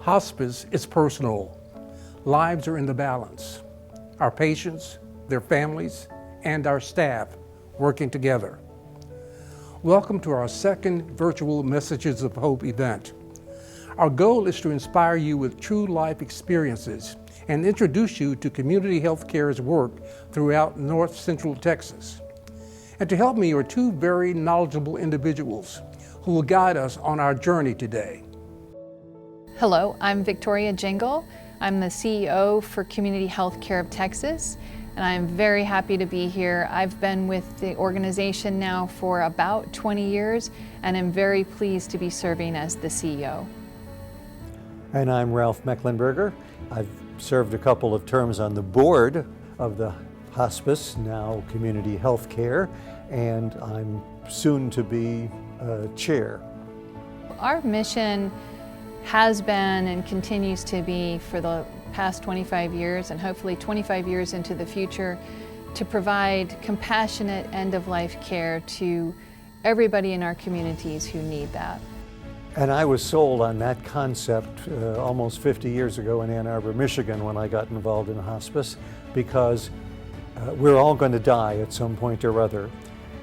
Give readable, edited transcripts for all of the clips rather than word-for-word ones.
Hospice is personal. Lives are in the balance. Our patients, their families, and our staff working together. Welcome to our second virtual Messages of Hope event. Our goal is to inspire you with true life experiences and introduce you to community health care's work throughout North Central Texas. And to help me are two very knowledgeable individuals who will guide us on our journey today. Hello, I'm Victoria Jingle. I'm the CEO for Community Health Care of Texas, and I'm very happy to be here. I've been with the organization now for about 20 years, and I'm very pleased to be serving as the CEO. And I'm Ralph Mecklenburger. I've served a couple of terms on the board of the hospice, now Community Health Care, and I'm soon to be chair. Our mission has been and continues to be for the past 25 years and hopefully 25 years into the future to provide compassionate end-of-life care to everybody in our communities who need that. And I was sold on that concept almost 50 years ago in Ann Arbor, Michigan, when I got involved in hospice, because we're all going to die at some point or other.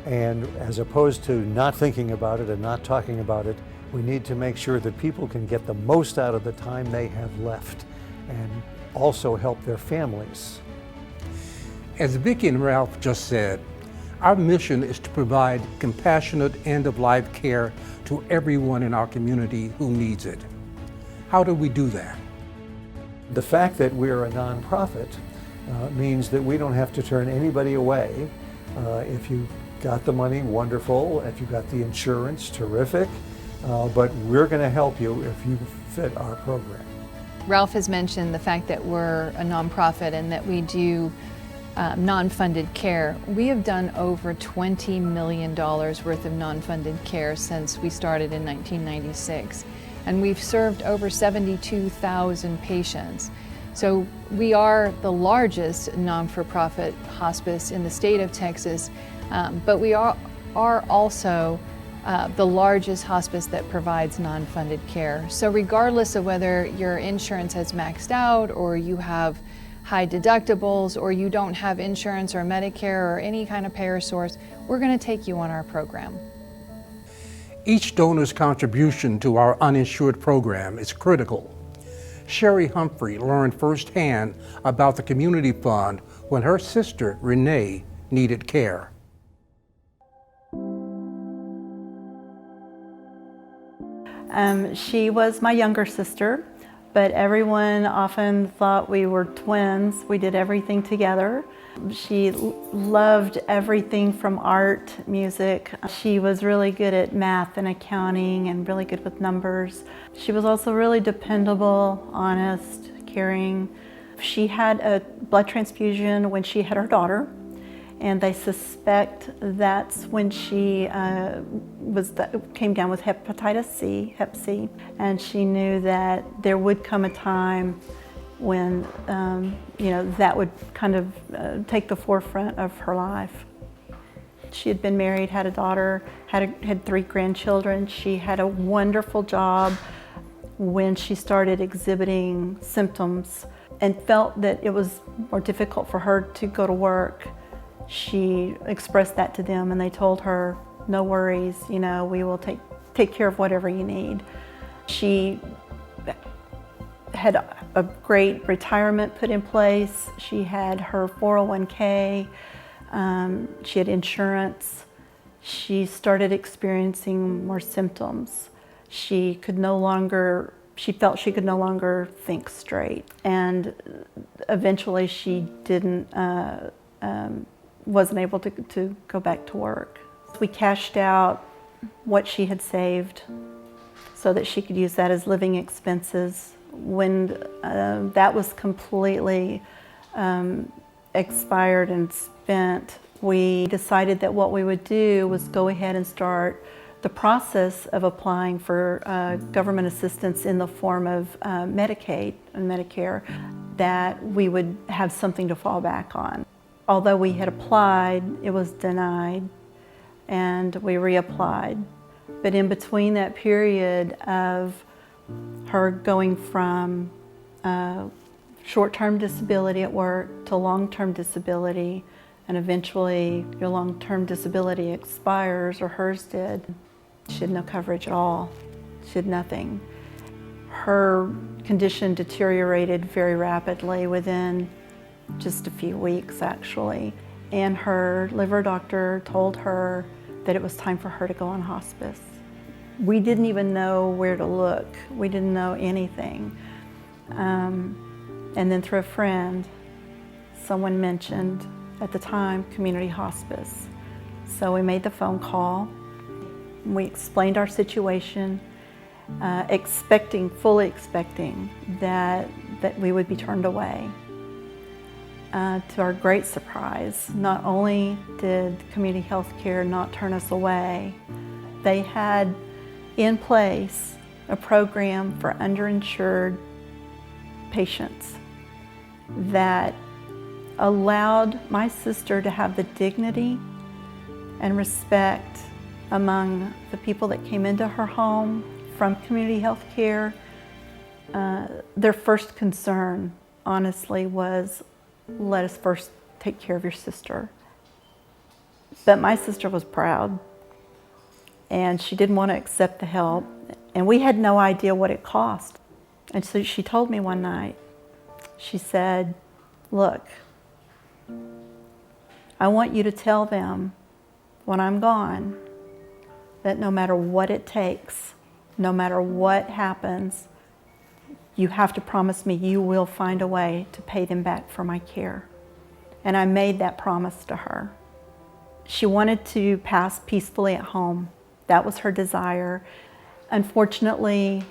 And as opposed to not thinking about it and not talking about it, we need to make sure that people can get the most out of the time they have left and also help their families. As Vicki and Ralph just said, our mission is to provide compassionate end-of-life care to everyone in our community who needs it. How do we do that? The fact that we're a nonprofit means that we don't have to turn anybody away. If you've got the money, wonderful. If you've got the insurance, terrific. But we're going to help you if you fit our program. Ralph has mentioned the fact that we're a nonprofit and that we do non-funded care. We have done over $20 million worth of non-funded care since we started in 1996. And we've served over 72,000 patients. So we are the largest non-for-profit hospice in the state of Texas, but we are also the largest hospice that provides non-funded care. So regardless of whether your insurance has maxed out or you have high deductibles or you don't have insurance or Medicare or any kind of payer source, we're going to take you on our program. Each donor's contribution to our uninsured program is critical. Sherry Humphrey learned firsthand about the community fund when her sister, Renee, needed care. She was my younger sister, but everyone often thought we were twins. We did everything together. She loved everything from art, music. She was really good at math and accounting and really good with numbers. She was also really dependable, honest, caring. She had a blood transfusion when she had her daughter, and they suspect that's when she came down with hepatitis C, Hep C, and she knew that there would come a time when that would kind of take the forefront of her life. She had been married, had a daughter, had 3 grandchildren. She had a wonderful job. When she started exhibiting symptoms and felt that it was more difficult for her to go to work, she expressed that to them, and they told her, no worries, we will take care of whatever you need. She had a great retirement put in place. She had her 401k, she had insurance. She started experiencing more symptoms. She felt she could no longer think straight, and eventually she wasn't able to go back to work. We cashed out what she had saved so that she could use that as living expenses. When that was completely expired and spent, we decided that what we would do was go ahead and start the process of applying for government assistance in the form of Medicaid and Medicare, that we would have something to fall back on. Although we had applied, it was denied, and we reapplied. But in between that period of her going from short-term disability at work to long-term disability, and eventually your long-term disability expires, or hers did. She had no coverage at all. She had nothing. Her condition deteriorated very rapidly within just a few weeks, actually. And her liver doctor told her that it was time for her to go on hospice. We didn't even know where to look. We didn't know anything. And then through a friend, someone mentioned at the time community hospice. So we made the phone call. We explained our situation, fully expecting that we would be turned away. To our great surprise, not only did community health care not turn us away, they had in place a program for underinsured patients that allowed my sister to have the dignity and respect among the people that came into her home from community health care. Their first concern, honestly, was, let us first take care of your sister. But my sister was proud, and she didn't want to accept the help, and we had no idea what it cost. And so she told me one night, she said, look, I want you to tell them when I'm gone that no matter what it takes, no matter what happens, you have to promise me you will find a way to pay them back for my care. And I made that promise to her. She wanted to pass peacefully at home. That was her desire. Unfortunately,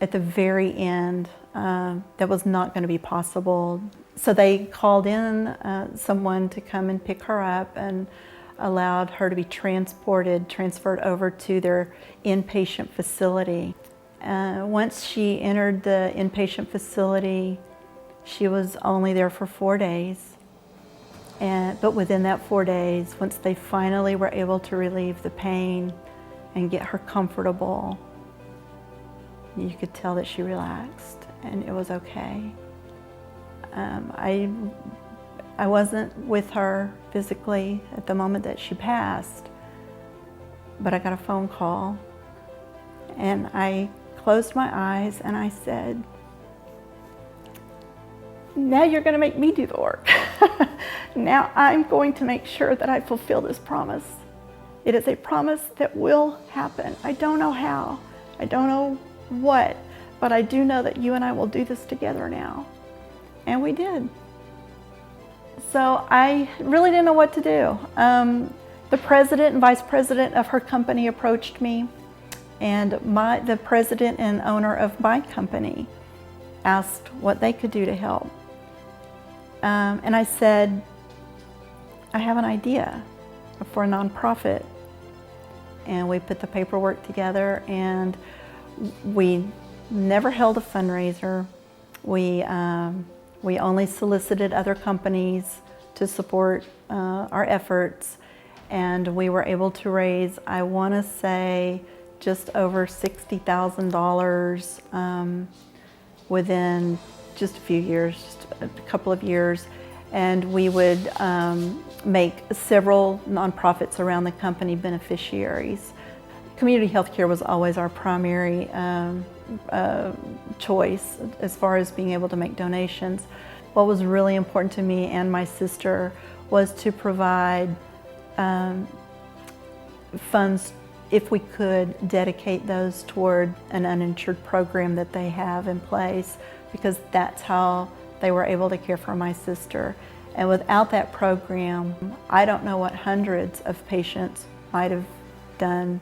at the very end, that was not going to be possible. So they called in someone to come and pick her up and allowed her to be transferred over to their inpatient facility. Once she entered the inpatient facility, she was only there for 4 days. But within that 4 days, once they finally were able to relieve the pain and get her comfortable, you could tell that she relaxed and it was okay. I wasn't with her physically at the moment that she passed, but I got a phone call and I closed my eyes and I said, now you're going to make me do the work. Now I'm going to make sure that I fulfill this promise. It is a promise that will happen. I don't know how, I don't know what, but I do know that you and I will do this together now. And we did. So I really didn't know what to do. The president and vice president of her company approached me, and the president and owner of my company asked what they could do to help. And I said, I have an idea for a nonprofit. And we put the paperwork together, and we never held a fundraiser. We only solicited other companies to support our efforts, and we were able to raise, I want to say, just over $60,000 within just a few years, just a couple of years. And we would make several nonprofits around the company beneficiaries. Community health care was always our primary choice as far as being able to make donations. What was really important to me and my sister was to provide funds, if we could, dedicate those toward an uninsured program that they have in place, because that's how they were able to care for my sister. And without that program, I don't know what hundreds of patients might have done.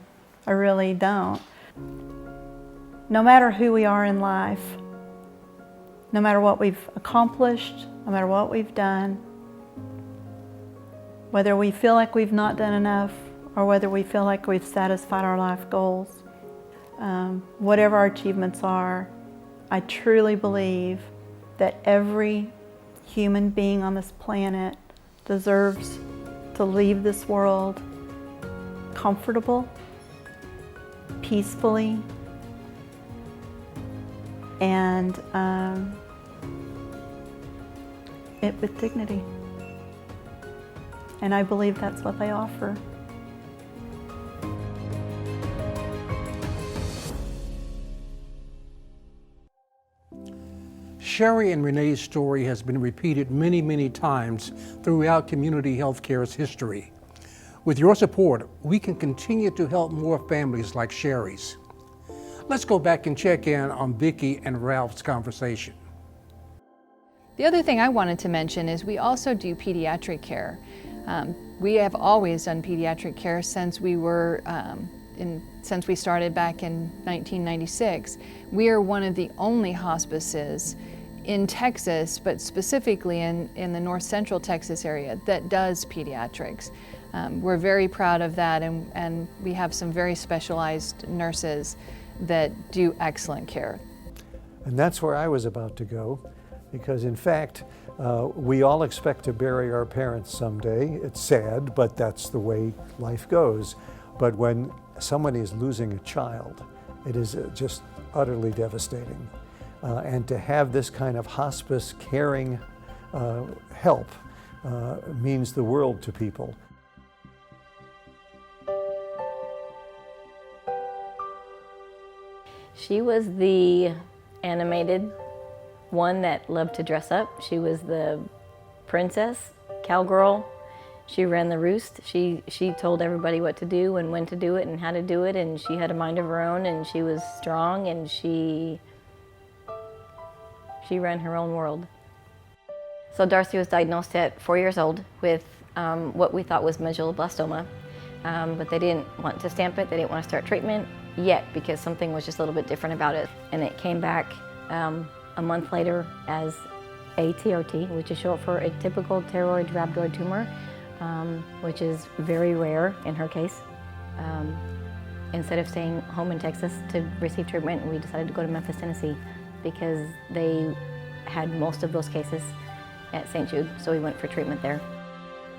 I really don't. No matter who we are in life, no matter what we've accomplished, no matter what we've done, whether we feel like we've not done enough or whether we feel like we've satisfied our life goals, whatever our achievements are, I truly believe that every human being on this planet deserves to leave this world comfortable, peacefully, and it with dignity. And I believe that's what they offer. Sherry and Renee's story has been repeated many, many times throughout community healthcare's history. With your support, we can continue to help more families like Sherry's. Let's go back and check in on Vicki and Ralph's conversation. The other thing I wanted to mention is we also do pediatric care. We have always done pediatric care since we started back in 1996. We are one of the only hospices in Texas, but specifically in the north central Texas area, that does pediatrics. We're very proud of that, and we have some very specialized nurses that do excellent care. And that's where I was about to go, because in fact, we all expect to bury our parents someday. It's sad, but that's the way life goes. But when somebody is losing a child, it is just utterly devastating. And to have this kind of hospice caring help means the world to people. She was the animated one that loved to dress up. She was the princess, cowgirl. She ran the roost. She told everybody what to do and when to do it and how to do it, and she had a mind of her own, and she was strong, and she ran her own world. So Darcy was diagnosed at 4 years old with what we thought was medulloblastoma, but they didn't want to stamp it. They didn't want to start treatment yet because something was just a little bit different about it. And it came back a month later as a TRT, which is short for a typical pteroid rhabdoid tumor, which is very rare in her case. Instead of staying home in Texas to receive treatment, we decided to go to Memphis, Tennessee, because they had most of those cases at St. Jude, so we went for treatment there.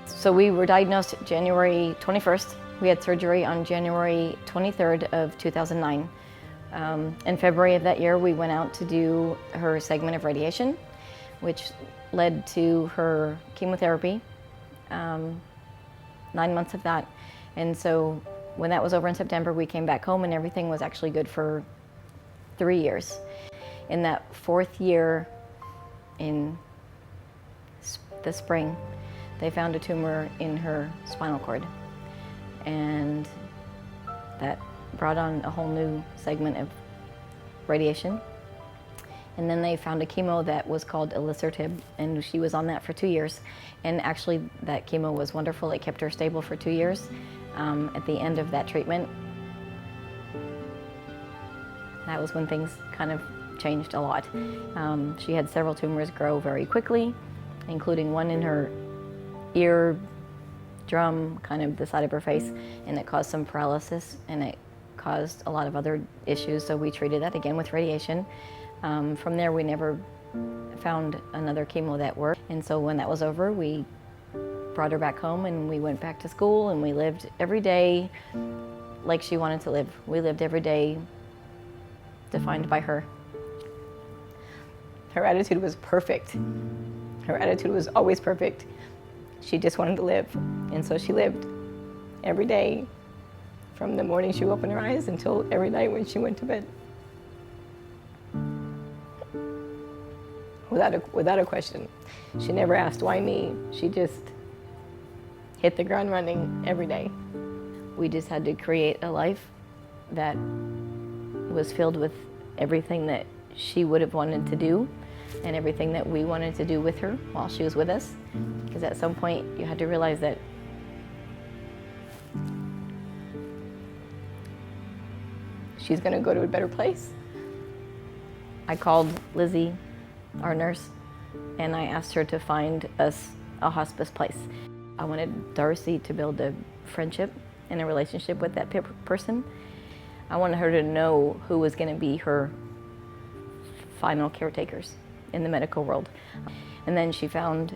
So we were diagnosed January 21st. We had surgery on January 23rd of 2009. In February of that year, we went out to do her segment of radiation, which led to her chemotherapy, 9 months of that. And so when that was over in September, we came back home and everything was actually good for 3 years. In that 4th year, in the spring, they found a tumor in her spinal cord. And that brought on a whole new segment of radiation. And then they found a chemo that was called alisertib, and she was on that for 2 years. And actually, that chemo was wonderful. It kept her stable for 2 years. At the end of that treatment, that was when things kind of changed a lot. She had several tumors grow very quickly, including one in her ear drum, kind of the side of her face, and it caused some paralysis, and it caused a lot of other issues, so we treated that again with radiation. From there, we never found another chemo that worked, and so when that was over, we brought her back home, and we went back to school, and we lived every day like she wanted to live. We lived every day defined by her. Her attitude was perfect. Her attitude was always perfect. She just wanted to live, and so she lived every day from the morning she opened her eyes until every night when she went to bed. Without a question. She never asked, why me? She just hit the ground running every day. We just had to create a life that was filled with everything that she would have wanted to do and everything that we wanted to do with her while she was with us. Because at some point you had to realize that she's going to go to a better place. I called Lizzie, our nurse, and I asked her to find us a hospice place. I wanted Darcy to build a friendship and a relationship with that person. I wanted her to know who was going to be her final caretakers in the medical world. And then she found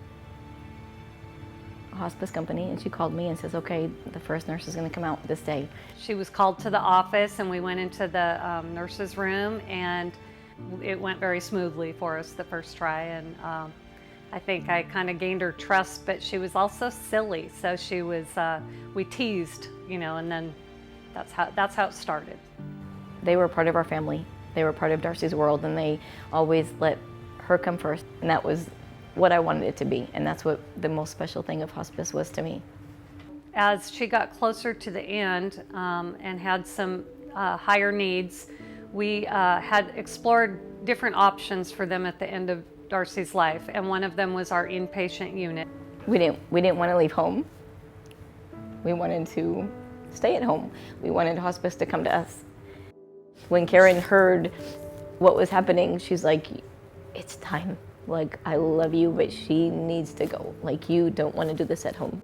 a hospice company, and she called me and says, okay, the first nurse is going to come out this day. She was called to the office, and we went into the nurse's room, and it went very smoothly for us the first try, and I think I kind of gained her trust, but she was also silly, so she was, we teased, you know, and then that's how it started. They were part of our family. They were part of Darcy's world, and they always let her come first, and that was what I wanted it to be, and that's what the most special thing of hospice was to me. As she got closer to the end and had some higher needs, we had explored different options for them at the end of Darcy's life, and one of them was our inpatient unit. We didn't want to leave home. We wanted to stay at home. We wanted hospice to come to us. When Karen heard what was happening, she's like, it's time. Like, I love you, but she needs to go. Like, you don't want to do this at home.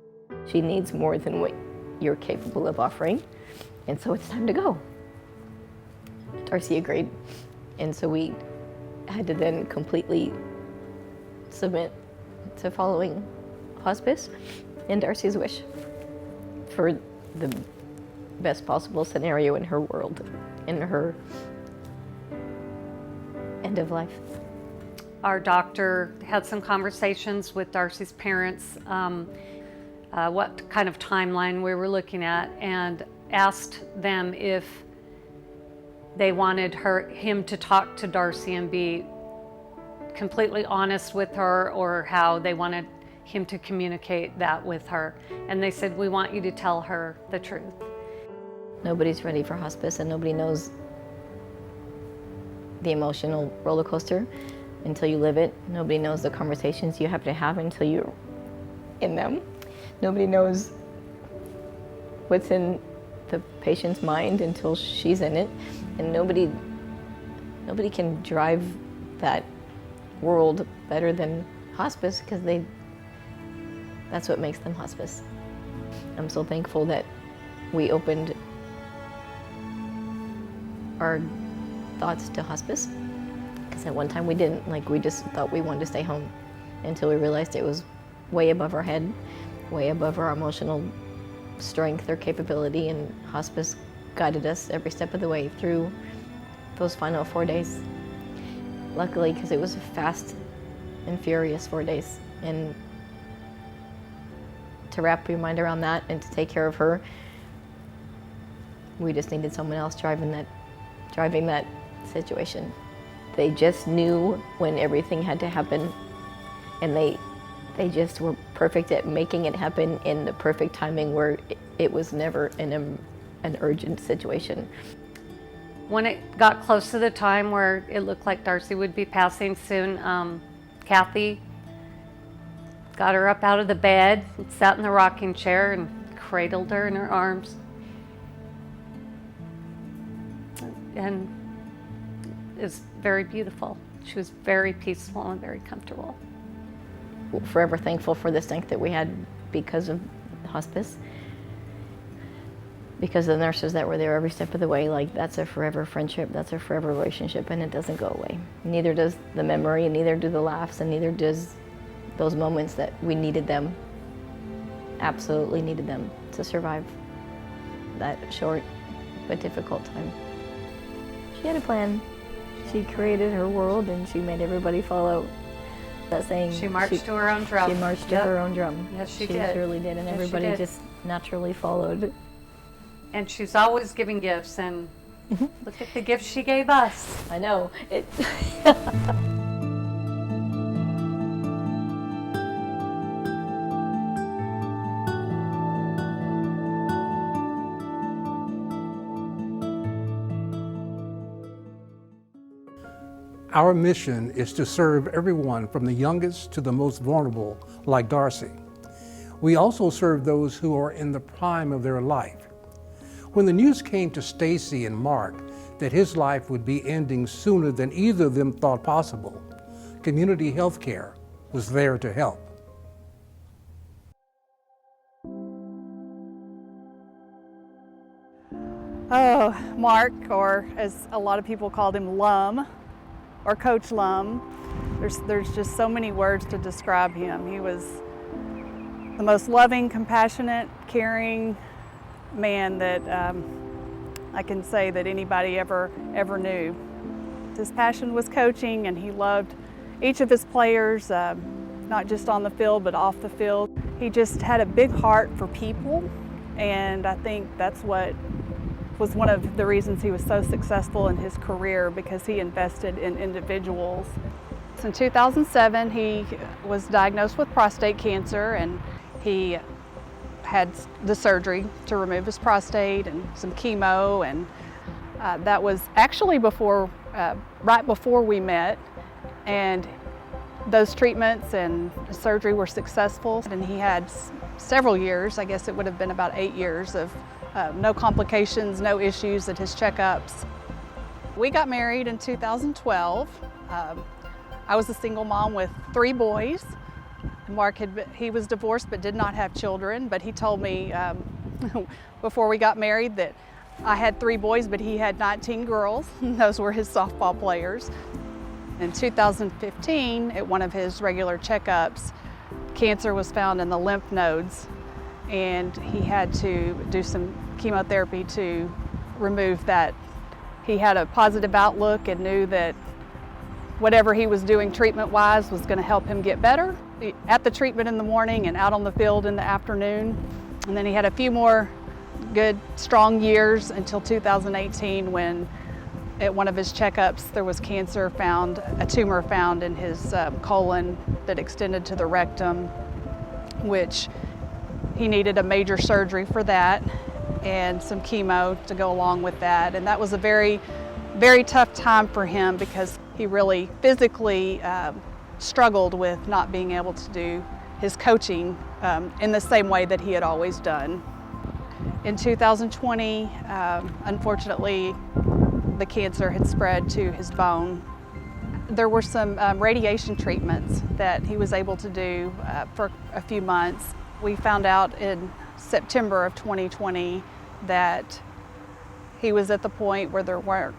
She needs more than what you're capable of offering, and so it's time to go. Darcy agreed, and so we had to then completely submit to following hospice and Darcy's wish for the best possible scenario in her world, in her end of life. Our doctor had some conversations with Darcy's parents, what kind of timeline we were looking at, and asked them if they wanted him to talk to Darcy and be completely honest with her, or how they wanted him to communicate that with her. And they said, we want you to tell her the truth. Nobody's ready for hospice, and nobody knows the emotional roller coaster until you live it. Nobody knows the conversations you have to have until you're in them. Nobody knows what's in the patient's mind until she's in it. And nobody can drive that world better than hospice, because that's what makes them hospice. I'm so thankful that we opened our thoughts to hospice, because at one time we didn't. Like, we just thought we wanted to stay home until we realized it was way above our head, way above our emotional strength or capability, and hospice guided us every step of the way through those final 4 days. Luckily, because it was a fast and furious 4 days, and to wrap your mind around that and to take care of her, we just needed someone else driving that situation. They just knew when everything had to happen, and they just were perfect at making it happen in the perfect timing, where it was never an urgent situation. When it got close to the time where it looked like Darcy would be passing soon, Kathy got her up out of the bed, sat in the rocking chair, and cradled her in her arms. And it was very beautiful. She was very peaceful and very comfortable. We're forever thankful for the strength that we had because of hospice, because of the nurses that were there every step of the way. Like, that's a forever friendship, that's a forever relationship, and it doesn't go away. Neither does the memory, and neither do the laughs, and neither does those moments that we needed them, absolutely needed them to survive that short but difficult time. She had a plan. She created her world, and she made everybody follow that saying. She marched to her own drum. She marched to her own drum. Yes, she She did. surely did, and Yes, she everybody did. just naturally followed. And she's always giving gifts, and look at the gifts she gave us. I know. Our mission is to serve everyone from the youngest to the most vulnerable, like Darcy. We also serve those who are in the prime of their life. When the news came to Stacy and Mark that his life would be ending sooner than either of them thought possible, community health care was there to help. Oh, Mark, or as a lot of people called him, Lum, or Coach Lum. There's just so many words to describe him. He was the most loving, compassionate, caring man that I can say that anybody ever knew. His passion was coaching, and he loved each of his players, not just on the field, but off the field. He just had a big heart for people, and I think that's what was one of the reasons he was so successful in his career, because he invested in individuals. In 2007, he was diagnosed with prostate cancer, and he had the surgery to remove his prostate and some chemo, and that was actually right before we met, and those treatments and surgery were successful, and he had several years, I guess it would have been about 8 years of no complications, no issues at his checkups. We got married in 2012. I was a single mom with 3 boys. Mark he was divorced but did not have children, but he told me before we got married that I had 3 boys, but he had 19 girls. Those were his softball players. In 2015, at one of his regular checkups, cancer was found in the lymph nodes, and he had to do some chemotherapy to remove that. He had a positive outlook and knew that whatever he was doing treatment-wise was going to help him get better. At the treatment in the morning and out on the field in the afternoon. And then he had a few more good, strong years until 2018, when at one of his checkups there was cancer found, a tumor found in his colon that extended to the rectum, which he needed a major surgery for that and some chemo to go along with that. And that was a very, very tough time for him, because he really physically struggled with not being able to do his coaching in the same way that he had always done. In 2020, unfortunately, the cancer had spread to his bone. There were some radiation treatments that he was able to do for a few months. We found out in September of 2020 that he was at the point where there weren't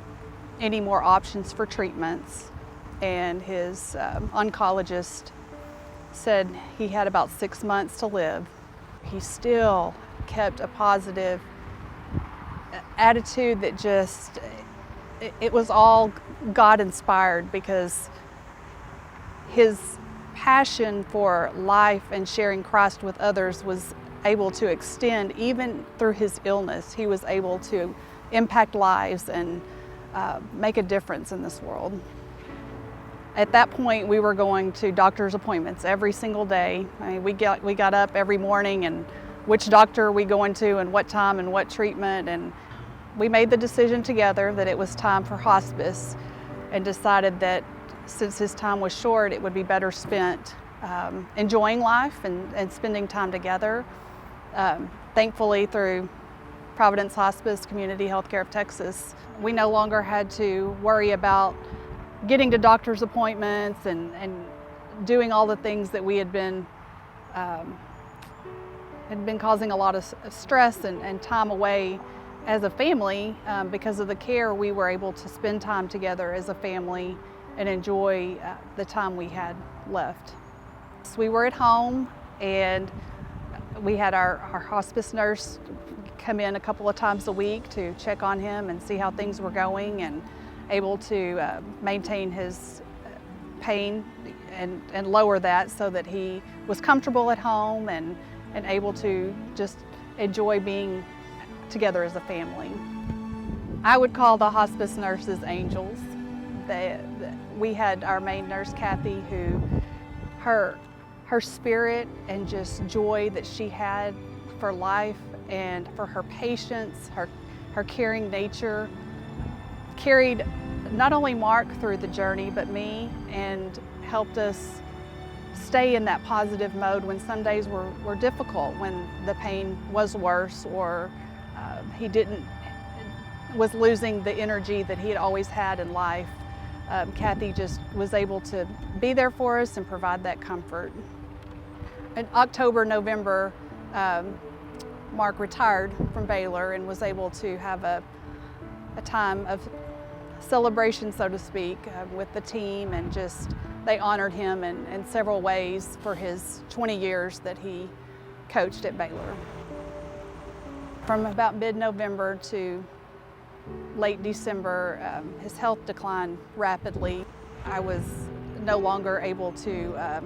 any more options for treatments, and his oncologist said he had about 6 months to live. He still kept a positive attitude that just, it was all God-inspired, because his passion for life and sharing Christ with others was able to extend even through his illness. He was able to impact lives and make a difference in this world. At that point, we were going to doctor's appointments every single day. I mean, we got up every morning, and which doctor are we going to, and what time, and what treatment, and we made the decision together that it was time for hospice, and decided that since his time was short, it would be better spent enjoying life and spending time together. Thankfully, through Providence Hospice Community Healthcare of Texas, we no longer had to worry about getting to doctor's appointments and doing all the things that we had been causing a lot of stress and time away as a family. Because of the care, we were able to spend time together as a family and enjoy the time we had left. So we were at home, and we had our hospice nurse come in a couple of times a week to check on him and see how things were going, and able to maintain his pain and lower that so that he was comfortable at home and able to just enjoy being together as a family. I would call the hospice nurses angels. We had our main nurse, Kathy, who her spirit and just joy that she had for life and for her patience, her caring nature, carried not only Mark through the journey, but me, and helped us stay in that positive mode when some days were difficult, when the pain was worse, or he was losing the energy that he had always had in life. Kathy just was able to be there for us and provide that comfort. In October, November, Mark retired from Baylor and was able to have a time of celebration, so to speak, with the team, and just they honored him in several ways for his 20 years that he coached at Baylor. From about mid-November to late December, his health declined rapidly. I was no longer able to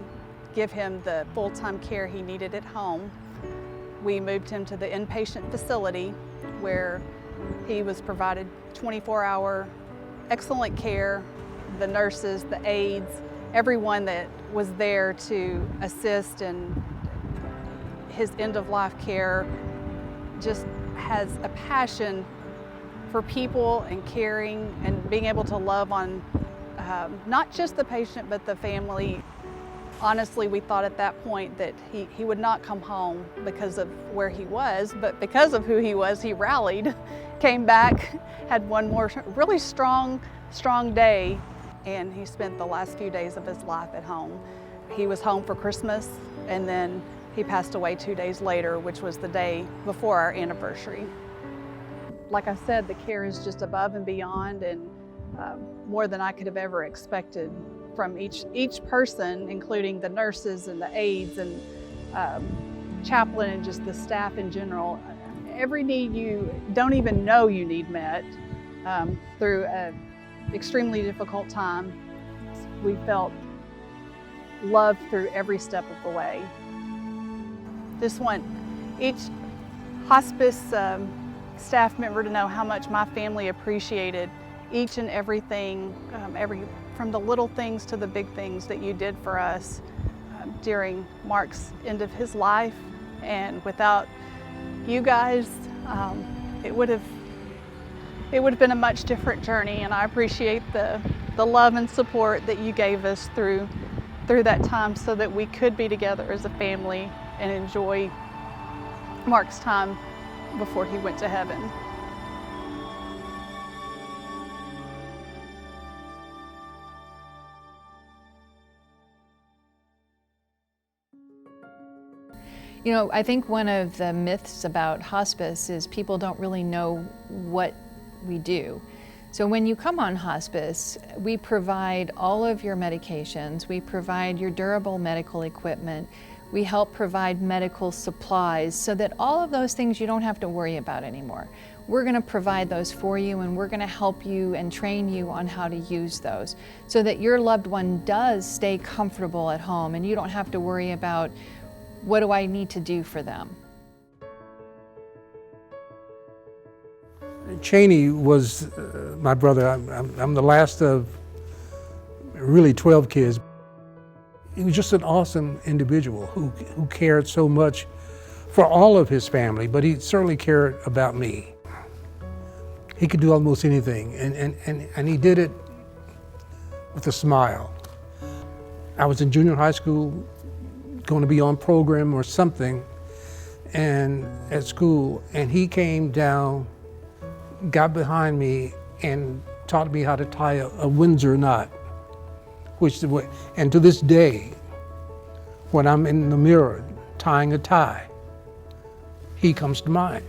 give him the full-time care he needed at home. We moved him to the inpatient facility where he was provided 24-hour excellent care. The nurses, the aides, everyone that was there to assist in his end-of-life care just has a passion for people and caring and being able to love on not just the patient but the family. Honestly, we thought at that point that he would not come home because of where he was, but because of who he was, he rallied, came back, had one more really strong day, and he spent the last few days of his life at home. He was home for Christmas, and then he passed away 2 days later, which was the day before our anniversary. Like I said, the care is just above and beyond, and more than I could have ever expected from each person, including the nurses and the aides and chaplain and just the staff in general. Every need you don't even know you need met through an extremely difficult time. We felt loved through every step of the way. Just want each hospice staff member to know how much my family appreciated each and everything, from the little things to the big things that you did for us during Mark's end of his life. And without you guys, it would have been a much different journey. And I appreciate the love and support that you gave us through that time so that we could be together as a family and enjoy Mark's time before he went to heaven. You know, I think one of the myths about hospice is people don't really know what we do. So when you come on hospice, we provide all of your medications, we provide your durable medical equipment, we help provide medical supplies so that all of those things you don't have to worry about anymore. We're going to provide those for you, and we're going to help you and train you on how to use those so that your loved one does stay comfortable at home and you don't have to worry about what do I need to do for them. Cheney was my brother. I'm the last of really 12 kids. He was just an awesome individual who cared so much for all of his family, but he certainly cared about me. He could do almost anything, and he did it with a smile. I was in junior high school, going to be on program or something, and at school, and he came down, got behind me, and taught me how to tie a Windsor knot. And to this day, when I'm in the mirror tying a tie, he comes to mind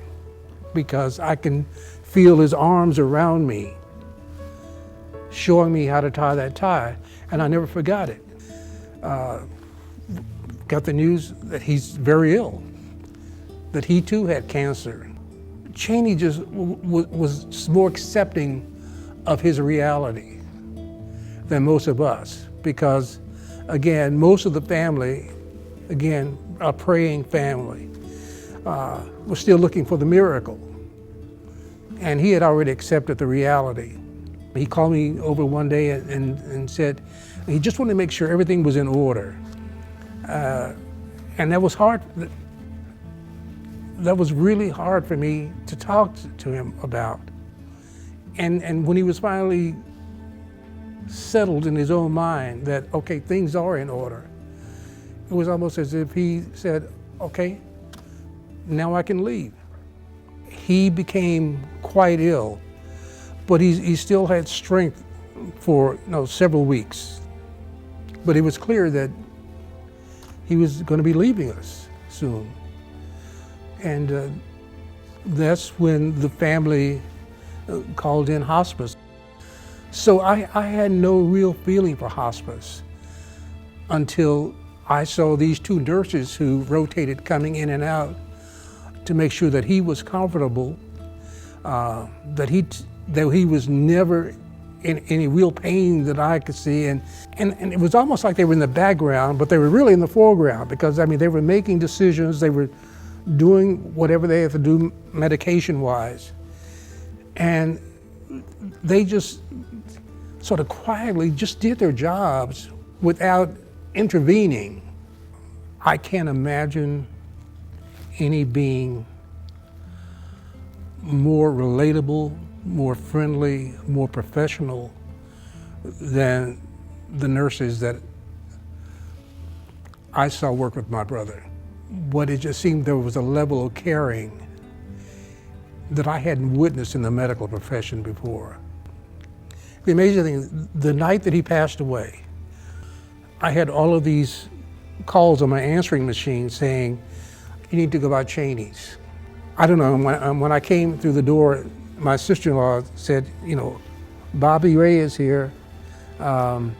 because I can feel his arms around me, showing me how to tie that tie, and I never forgot it. Got the news that he's very ill, that he too had cancer. Cheney just was more accepting of his reality than most of us, because again, most of the family, again, a praying family, was still looking for the miracle. And he had already accepted the reality. He called me over one day and said he just wanted to make sure everything was in order. And that was hard. That was really hard for me to talk to him about. And when he was finally settled in his own mind that, okay, things are in order, it was almost as if he said, okay, now I can leave. He became quite ill, but he still had strength for several weeks. But it was clear that he was going to be leaving us soon. And that's when the family called in hospice. So I had no real feeling for hospice until I saw these two nurses who rotated coming in and out to make sure that he was comfortable, that he that he was never in any real pain that I could see. And it was almost like they were in the background, but they were really in the foreground, because I mean, they were making decisions, they were doing whatever they had to do medication-wise. And they just sort of quietly just did their jobs without intervening. I can't imagine any being more relatable, more friendly, more professional than the nurses that I saw work with my brother. But it just seemed there was a level of caring that I hadn't witnessed in the medical profession before. The amazing thing, the night that he passed away, I had all of these calls on my answering machine saying, "You need to go by Cheney's." I don't know, when I came through the door, my sister-in-law said, you know, "Bobby Ray is here, and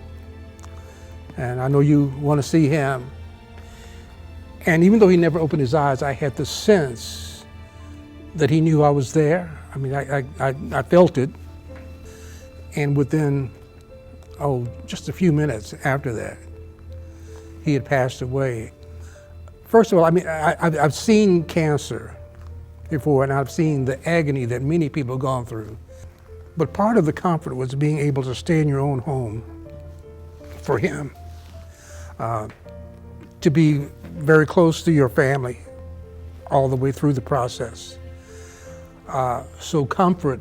I know you want to see him." And even though he never opened his eyes, I had the sense that he knew I was there. I mean, I felt it. And within, just a few minutes after that, he had passed away. First of all, I mean, I've seen cancer before, and I've seen the agony that many people have gone through. But part of the comfort was being able to stay in your own home for him, to be very close to your family all the way through the process. So comfort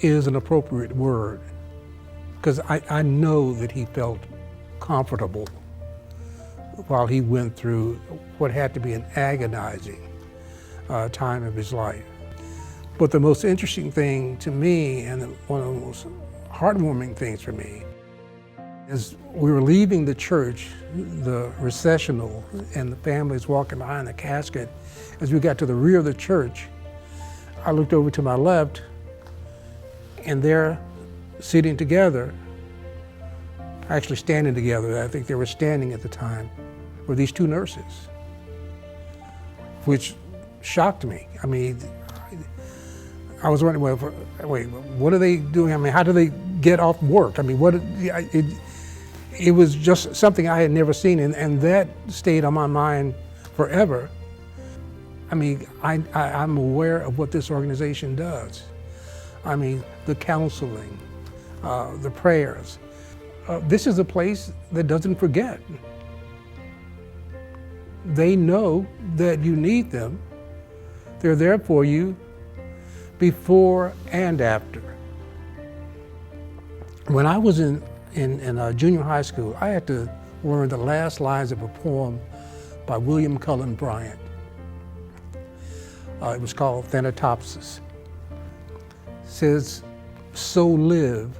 is an appropriate word, because I know that he felt comfortable while he went through what had to be an agonizing time of his life. But the most interesting thing to me, and one of the most heartwarming things for me, is we were leaving the church, the recessional, and the families walking behind the casket. As we got to the rear of the church, I looked over to my left, and there, sitting together, actually standing together, I think they were standing at the time, were these two nurses, which shocked me. I mean, I was wondering, wait, what are they doing? I mean, how do they get off work? I mean, it was just something I had never seen, and that stayed on my mind forever. I mean, I'm aware of what this organization does. I mean, the counseling, the prayers. This is a place that doesn't forget. They know that you need them. They're there for you before and after. When I was in junior high school, I had to learn the last lines of a poem by William Cullen Bryant. It was called Thanatopsis. It says, "So live,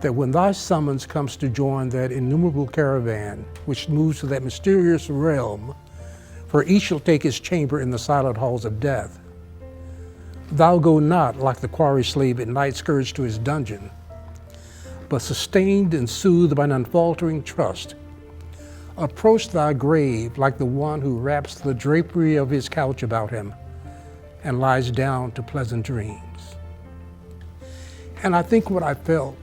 that when thy summons comes to join that innumerable caravan which moves to that mysterious realm, for each shall take his chamber in the silent halls of death, thou go not like the quarry slave at night scourged to his dungeon, but sustained and soothed by an unfaltering trust, approach thy grave like the one who wraps the drapery of his couch about him and lies down to pleasant dreams." And I think what I felt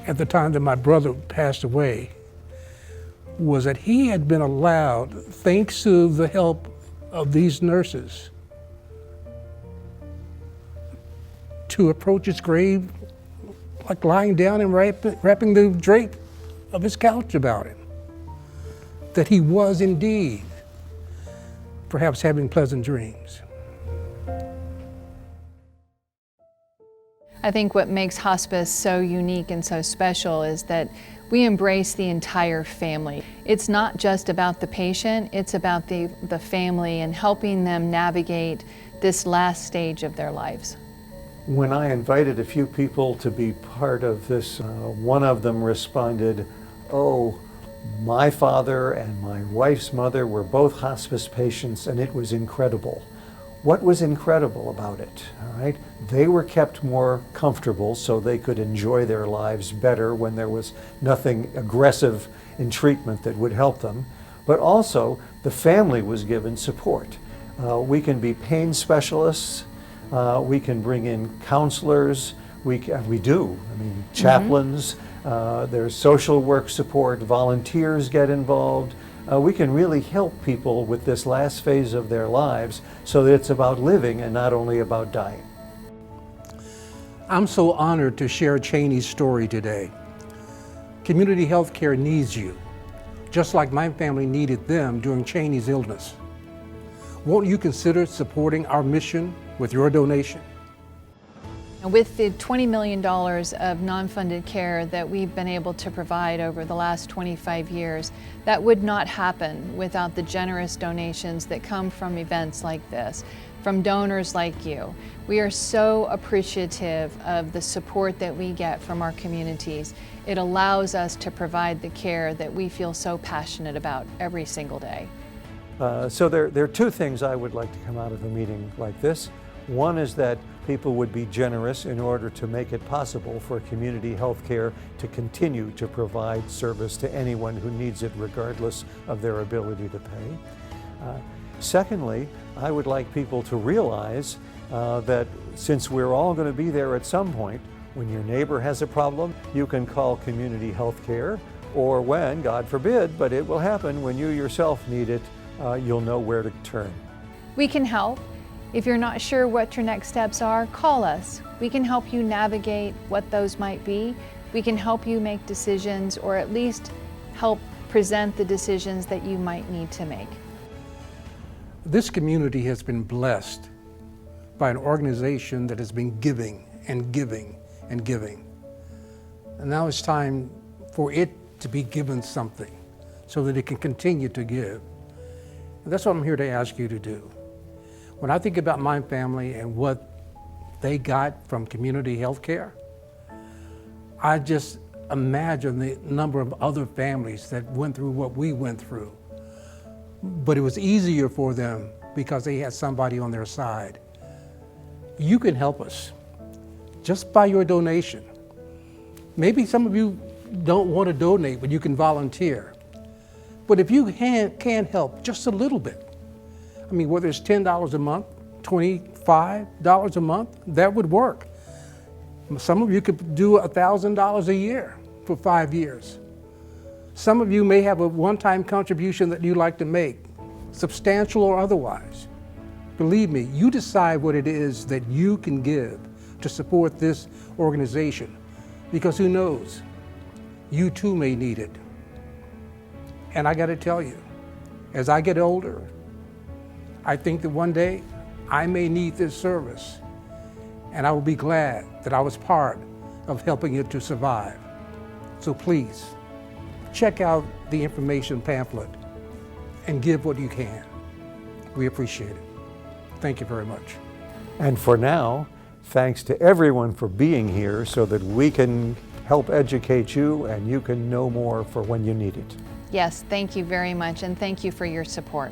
at the time that my brother passed away was that he had been allowed, thanks to the help of these nurses, to approach his grave like lying down and wrapping the drape of his couch about him. That he was indeed perhaps having pleasant dreams. I think what makes hospice so unique and so special is that we embrace the entire family. It's not just about the patient, it's about the family and helping them navigate this last stage of their lives. When I invited a few people to be part of this, one of them responded, "Oh, my father and my wife's mother were both hospice patients, and it was incredible." What was incredible about it? All right, they were kept more comfortable so they could enjoy their lives better when there was nothing aggressive in treatment that would help them. But also, the family was given support. We can be pain specialists. We can bring in counselors. We do. I mean, chaplains. There's social work support. Volunteers get involved. We can really help people with this last phase of their lives so that it's about living and not only about dying. I'm so honored to share Cheney's story today. Community health care needs you, just like my family needed them during Cheney's illness. Won't you consider supporting our mission with your donation? With the $20 million of non-funded care that we've been able to provide over the last 25 years, that would not happen without the generous donations that come from events like this, from donors like you. We are so appreciative of the support that we get from our communities. It allows us to provide the care that we feel so passionate about every single day. So there are two things I would like to come out of a meeting like this. One is that people would be generous in order to make it possible for community health care to continue to provide service to anyone who needs it, regardless of their ability to pay. Secondly, I would like people to realize that since we're all going to be there at some point, when your neighbor has a problem, you can call community health care, or when, God forbid, but it will happen, when you yourself need it, you'll know where to turn. We can help. If you're not sure what your next steps are, call us. We can help you navigate what those might be. We can help you make decisions, or at least help present the decisions that you might need to make. This community has been blessed by an organization that has been giving and giving and giving. And now it's time for it to be given something so that it can continue to give. And that's what I'm here to ask you to do. When I think about my family and what they got from community health care, I just imagine the number of other families that went through what we went through. But it was easier for them because they had somebody on their side. You can help us just by your donation. Maybe some of you don't want to donate, but you can volunteer. But if you can help just a little bit, I mean, whether it's $10 a month, $25 a month, that would work. Some of you could do $1,000 a year for 5 years. Some of you may have a one-time contribution that you'd like to make, substantial or otherwise. Believe me, you decide what it is that you can give to support this organization, because who knows, you too may need it. And I got to tell you, as I get older, I think that one day I may need this service, and I will be glad that I was part of helping it to survive. So please, check out the information pamphlet and give what you can. We appreciate it. Thank you very much. And for now, thanks to everyone for being here so that we can help educate you and you can know more for when you need it. Yes, thank you very much, and thank you for your support.